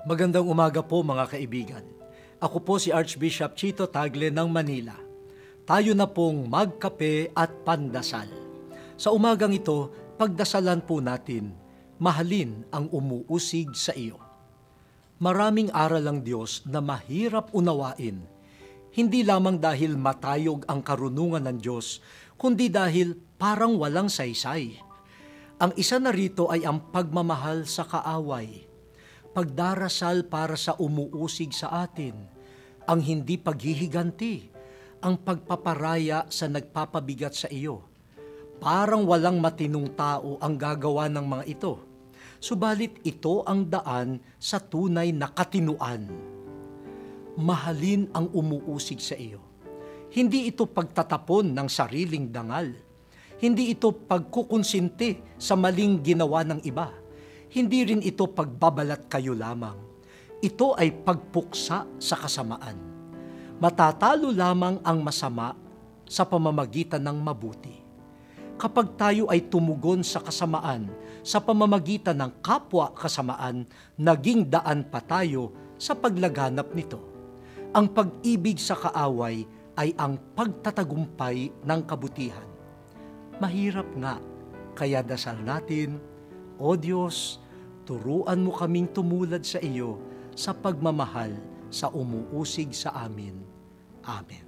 Magandang umaga po mga kaibigan. Ako po si Archbishop Chito Tagle ng Manila. Tayo na pong magkape at pandasal. Sa umagang ito, pagdasalan po natin, mahalin ang umuusig sa iyo. Maraming aral ang Diyos na mahirap unawain, hindi lamang dahil matayog ang karunungan ng Diyos, kundi dahil parang walang saysay. Ang isa na rito ay ang pagmamahal sa kaaway, pagdarasal para sa umuusig sa atin, ang hindi paghihiganti, ang pagpaparaya sa nagpapabigat sa iyo. Parang walang matinong tao ang gagawa ng mga ito. Subalit ito ang daan sa tunay na katinuan. Mahalin ang umuusig sa iyo. Hindi ito pagtatapon ng sariling dangal. Hindi ito pagkukonsinti sa maling ginawa ng iba. Hindi rin ito pagbabalat kayo lamang. Ito ay pagpuksa sa kasamaan. Matatalo lamang ang masama sa pamamagitan ng mabuti. Kapag tayo ay tumugon sa kasamaan sa pamamagitan ng kapwa kasamaan, naging daan pa tayo sa paglaganap nito. Ang pag-ibig sa kaaway ay ang pagtatagumpay ng kabutihan. Mahirap nga, kaya dasal natin, O Diyos, turuan mo kaming tumulad sa iyo sa pagmamahal sa umuusig sa amin. Amen.